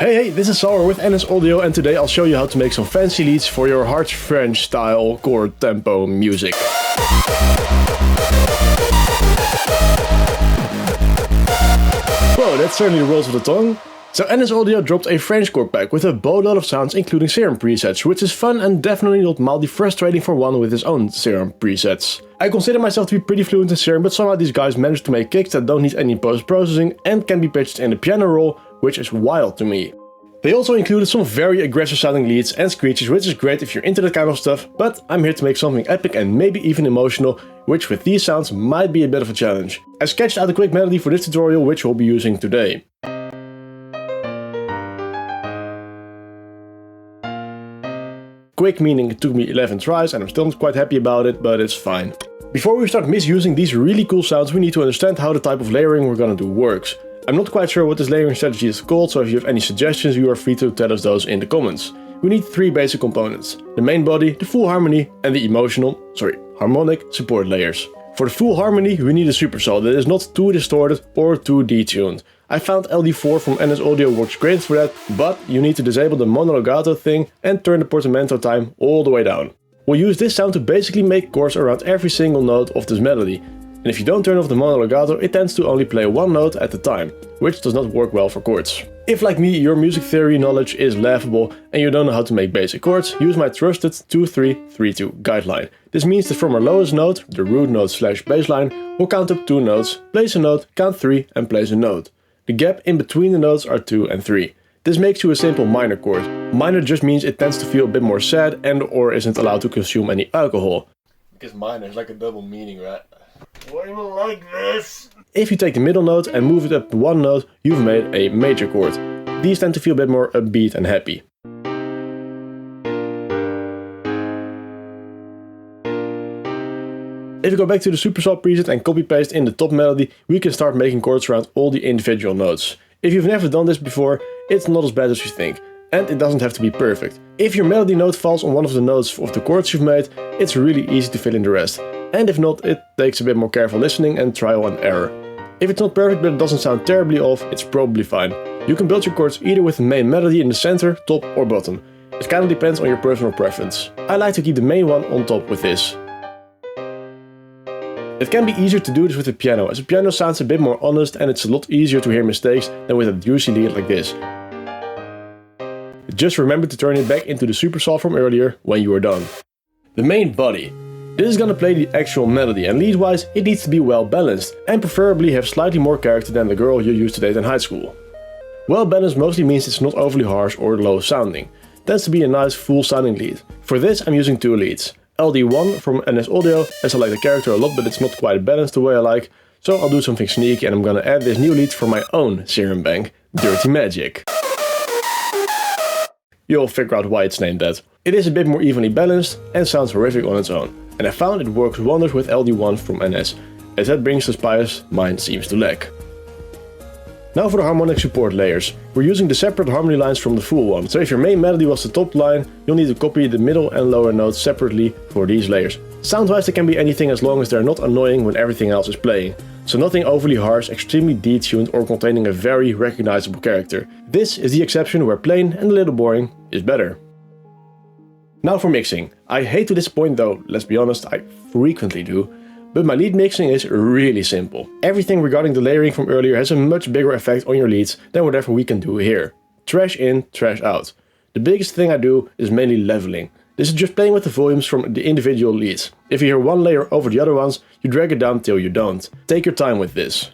Hey, this is Sauer with NS Audio, and today I'll show you how to make some fancy leads for your hard French style chord tempo music. Whoa, that certainly rolls with the tongue. So NS Audio dropped a Frenchcore pack with a boatload of sounds including serum presets, which is fun and definitely not mildly frustrating for one with his own serum presets. I consider myself to be pretty fluent in serum, but somehow these guys managed to make kicks that don't need any post-processing and can be pitched in a piano roll, which is wild to me. They also included some very aggressive sounding leads and screeches, which is great if you're into that kind of stuff, but I'm here to make something epic and maybe even emotional, which with these sounds might be a bit of a challenge. I sketched out a quick melody for this tutorial, which we'll be using today. Quick meaning it took me 11 tries and I'm still not quite happy about it, but it's fine. Before we start misusing these really cool sounds, we need to understand how the type of layering we're gonna do works. I'm not quite sure what this layering strategy is called, so if you have any suggestions, you are free to tell us those in the comments. We need three basic components: the main body, the full harmony, and the harmonic support layers. For the full harmony, we need a supersaw that is not too distorted or too detuned. I found LD4 from NS Audio works great for that, but you need to disable the monologato thing and turn the portamento time all the way down. We'll use this sound to basically make chords around every single note of this melody. And if you don't turn off the monologato, it tends to only play one note at a time, which does not work well for chords. If, like me, your music theory knowledge is laughable and you don't know how to make basic chords, use my trusted 2-3-3-2 guideline. This means that from our lowest note, the root note / bassline, we'll count up 2 notes, place a note, count 3 and place a note. The gap in between the notes are 2 and 3. This makes you a simple minor chord. Minor just means it tends to feel a bit more sad and or isn't allowed to consume any alcohol. Because minor is like a double meaning, right? Why do you like this? If you take the middle note and move it up 1 note, you've made a major chord. These tend to feel a bit more upbeat and happy. If you go back to the supersaw preset and copy paste in the top melody, we can start making chords around all the individual notes. If you've never done this before, it's not as bad as you think. And it doesn't have to be perfect. If your melody note falls on one of the notes of the chords you've made, it's really easy to fill in the rest. And if not, it takes a bit more careful listening and trial and error. If it's not perfect but it doesn't sound terribly off, it's probably fine. You can build your chords either with the main melody in the center, top or bottom. It kind of depends on your personal preference. I like to keep the main one on top with this. It can be easier to do this with the piano, as the piano sounds a bit more honest and it's a lot easier to hear mistakes than with a juicy lead like this. Just remember to turn it back into the supersaw from earlier when you are done. The main body. This is gonna play the actual melody, and lead-wise it needs to be well balanced and preferably have slightly more character than the girl you used to date in high school. Well balanced mostly means it's not overly harsh or low sounding. It tends to be a nice full sounding lead. For this I'm using 2 leads. LD1 from NS Audio, as I like the character a lot but it's not quite balanced the way I like, so I'll do something sneaky and I'm gonna add this new lead from my own serum bank, Dirty Magic. You'll figure out why it's named that. It is a bit more evenly balanced and sounds horrific on its own. And I found it works wonders with LD1 from NS, as that brings the spice mine seems to lack. Now for the harmonic support layers. We're using the separate harmony lines from the full one, so if your main melody was the top line, you'll need to copy the middle and lower notes separately for these layers. Sound-wise they can be anything as long as they're not annoying when everything else is playing. So nothing overly harsh, extremely detuned or containing a very recognizable character. This is the exception where plain and a little boring is better. Now for mixing. I hate to disappoint though, let's be honest, I frequently do. But my lead mixing is really simple. Everything regarding the layering from earlier has a much bigger effect on your leads than whatever we can do here. Trash in, trash out. The biggest thing I do is mainly leveling. This is just playing with the volumes from the individual leads. If you hear one layer over the other ones, you drag it down till you don't. Take your time with this.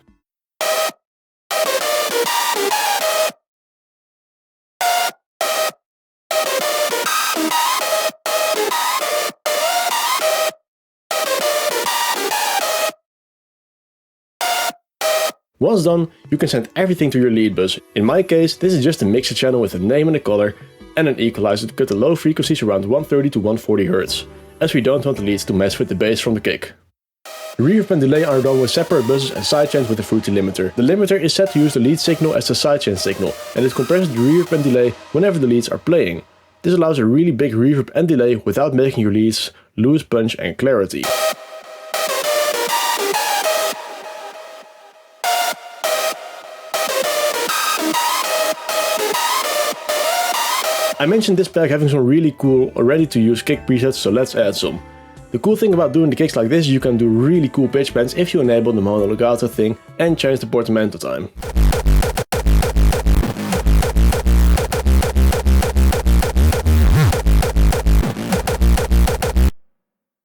Once done, you can send everything to your lead bus. In my case, this is just a mixer channel with a name and a color, and an equalizer to cut the low frequencies around 130 to 140 Hz, as we don't want the leads to mess with the bass from the kick. The reverb and delay are done with separate buses and sidechains with a fruity limiter. The limiter is set to use the lead signal as the sidechain signal, and it compresses the reverb and delay whenever the leads are playing. This allows a really big reverb and delay without making your leads lose punch and clarity. I mentioned this pack having some really cool ready to use kick presets, so let's add some. The cool thing about doing the kicks like this is you can do really cool pitch bends if you enable the mono legato thing and change the portamento time.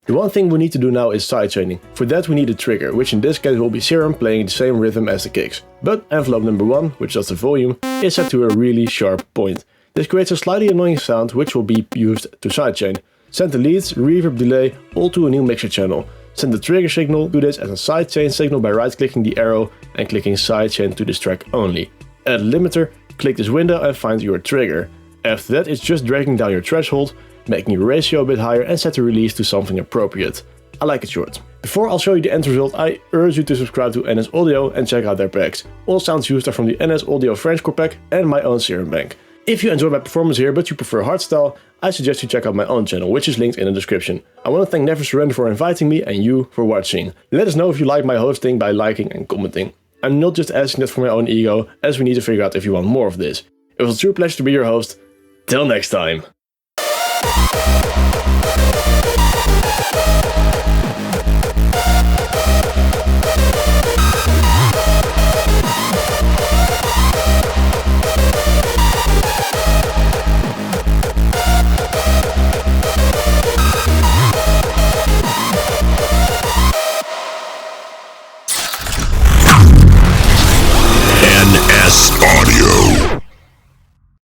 The one thing we need to do now is sidechaining. For that we need a trigger, which in this case will be Serum playing the same rhythm as the kicks. But envelope number 1, which is the volume, is set to a really sharp point. This creates a slightly annoying sound which will be used to sidechain. Send the leads, reverb, delay all to a new mixer channel. Send the trigger signal to this as a sidechain signal by right clicking the arrow and clicking sidechain to this track only. Add a limiter, click this window and find your trigger. After that it's just dragging down your threshold, making your ratio a bit higher and set the release to something appropriate. I like it short. Before I'll show you the end result, I urge you to subscribe to NS Audio and check out their packs. All sounds used are from the NS Audio Frenchcore pack and my own Serum bank. If you enjoy my performance here but you prefer hardstyle, I suggest you check out my own channel, which is linked in the description. I want to thank Never Surrender for inviting me and you for watching. Let us know if you like my hosting by liking and commenting. I'm not just asking that for my own ego, as we need to figure out if you want more of this. It was a true pleasure to be your host. Till next time.